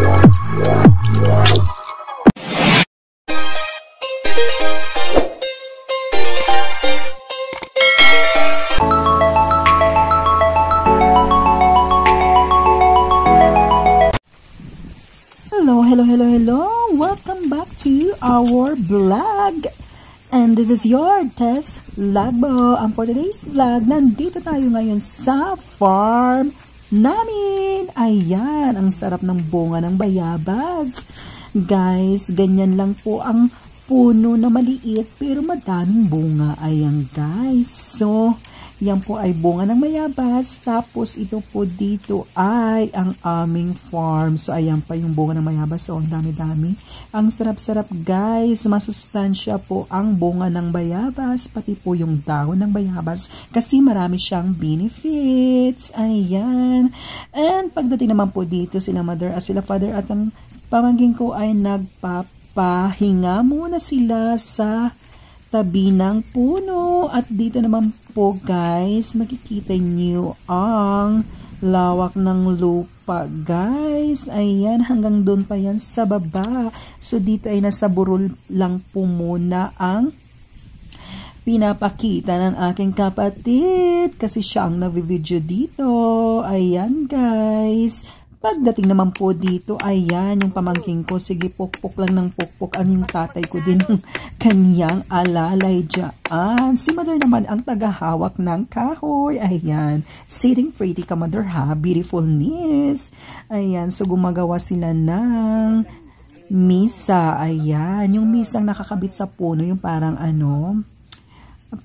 Hello. Welcome back to our vlog. And this is your Tess Lagbo. And for today's vlog, nandito tayo ngayon sa farm namin. Ayan, ang sarap ng bunga ng bayabas. Guys, ganyan lang po ang puno na maliit pero madaming bunga. Ayan guys. So, yan po ay bunga ng bayabas. Tapos ito po dito ay ang aming farm. So ayan pa yung bunga ng bayabas. So ang dami-dami. Ang sarap-sarap guys. Masustansya po ang bunga ng bayabas. Pati po yung dahon ng bayabas. Kasi marami siyang benefits. Ayan. And pagdating naman po dito sila mother at sila father at ang pamangkin ko ay nagpapahinga muna sila sa tabi ng puno. At dito naman po guys, makikita nyo ang lawak ng lupa guys. Ayan, hanggang doon pa yan sa baba. So dito ay nasa burol lang po muna ang pinapakita ng aking kapatid. Kasi siya ang nag-video dito. Ayan guys. Pagdating naman po dito, ayan, yung pamangking ko, sige, pukpuk lang ng pukpuk. Yung tatay ko din yung kanyang alalay dyan. Si mother naman ang tagahawak ng kahoy. Ayan, sitting pretty ka mother ha, beautifulness. Ayan, so gumagawa sila ng misa. Ayan, yung misang nakakabit sa puno, yung parang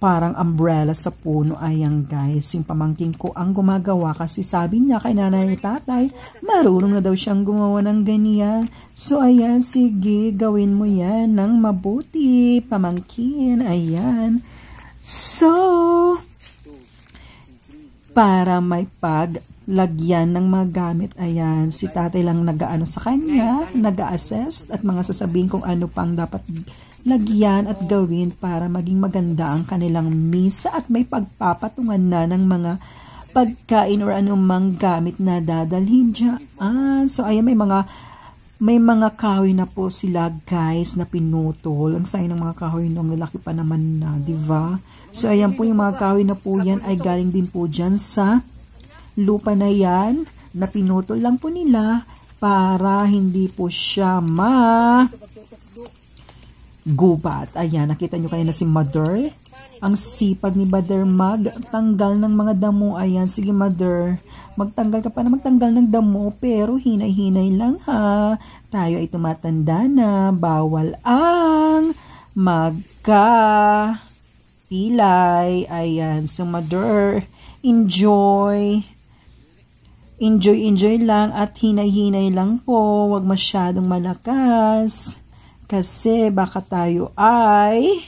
parang umbrella sa puno. Ayan guys, yung pamangking ko ang gumagawa kasi sabi niya kay nanay at tatay, marunong na daw siyang gumawa ng ganyan. So ayan, sige, gawin mo yan ng mabuti, pamangkin. Ayan. So, para may paglagyan ng mga gamit, ayan, si tatay lang nag-aano sa kanya, nag-assess at mga sasabihin kung ano pang dapat lagyan at gawin para maging maganda ang kanilang misa at may pagpapatungan na ng mga pagkain or anumang gamit na dadalhin dyan. So ayan, may mga kahoy na po sila guys na pinutol. Ang sayo ng mga kahoy nung lalaki pa naman na, diba? So ayan po yung mga kahoy na po yan ay galing din po dyan sa lupa na yan na pinutol lang po nila para hindi po siya gubat. Ayan, nakita nyo kanina si mother. Ang sipag ni mother magtanggal ng mga damo. Ayan, sige mother, magtanggal ka pa na magtanggal ng damo, pero hinay-hinay lang ha. Tayo ay tumatanda na. Bawal ang magka-pilay. Ayan, so mother, enjoy lang at hinay-hinay lang po. Huwag masyadong malakas. Kasi baka tayo ay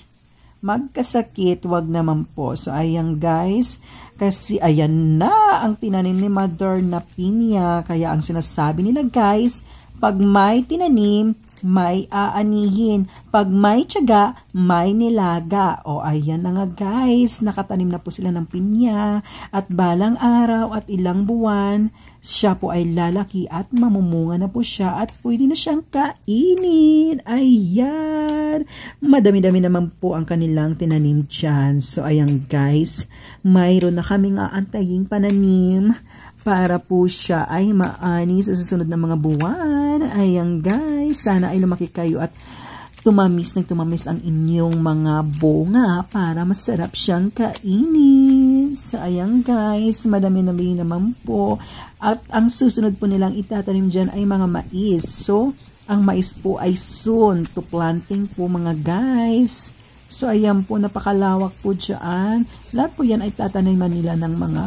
magkasakit, wag naman po. So ayan guys, kasi ayan na ang tinanim ni mother na pinya. Kaya ang sinasabi nila guys, pag may tinanim, may aanihin. Pag may tiyaga, may nilaga. O ayan na nga guys, nakatanim na po sila ng pinya. At balang araw at ilang buwan, siya po ay lalaki at mamumunga na po siya at pwede na siyang kainin. Ayan. Madami-dami naman po ang kanilang tinanim dyan. So, ayan guys. Mayroon na kaming aantayin pananim para po siya ay maani sa susunod na mga buwan. Ayan guys. Sana ay lumaki kayo at tumamis ang inyong mga bunga para masarap siyang kainin. So, ayan guys, madami-dami naman po. At ang susunod po nilang itatanim dyan ay mga mais. So, ang mais po ay soon to planting po mga guys. So, ayan po, napakalawak po dyan. Lahat po yan ay tataniman nila ng mga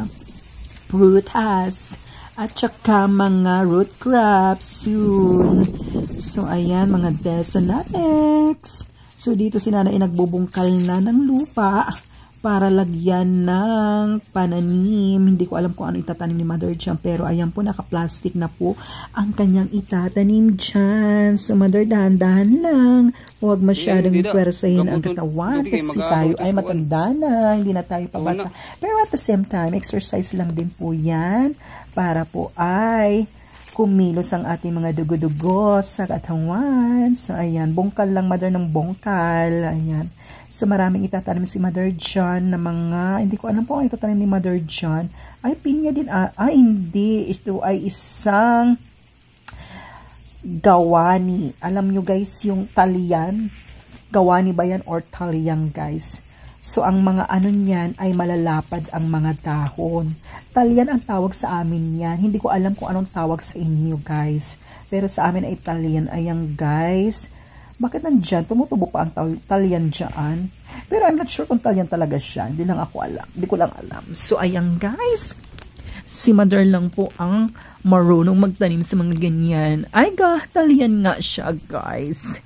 prutas at saka mga root crops soon. So, ayan, mga Desonatex. So, dito si nanay nagbubungkal na ng lupa para lagyan ng pananim. Hindi ko alam kung ano itatanim ni mother dyan. Pero, ayan po, naka-plastic na po ang kanyang itatanim dyan. So, mother, dahan-dahan lang. Huwag masyadong pwersahin ang katawan kasi tayo ay matanda na. Hindi na tayo pabata. Pero at the same time, exercise lang din po yan para po ay kumilos ang ating mga dugo-dugo sa katawan. So, ayan, bongkal lang, mother ng bongkal. Ayan. So, maraming itatanim si Mother John na mga, hindi ko alam po kung itatanim ni Mother John. Ay, pinya din. Hindi. Ito ay isang gawani. Alam nyo guys, yung talian. Gawani ba yan or talian guys? So, ang mga ano niyan ay malalapad ang mga dahon. Talian ang tawag sa amin yan. Hindi ko alam kung anong tawag sa inyo, guys. Pero sa amin ay talian. Ayan, guys. Bakit nandyan? Tumutubo pa ang talian dyan. Pero I'm not sure kung talian talaga siya. Hindi lang ako alam. Hindi ko lang alam. So, ayan, guys. Si Mother lang po ang marunong magtanim sa mga ganyan. Ay, talian nga siya, guys.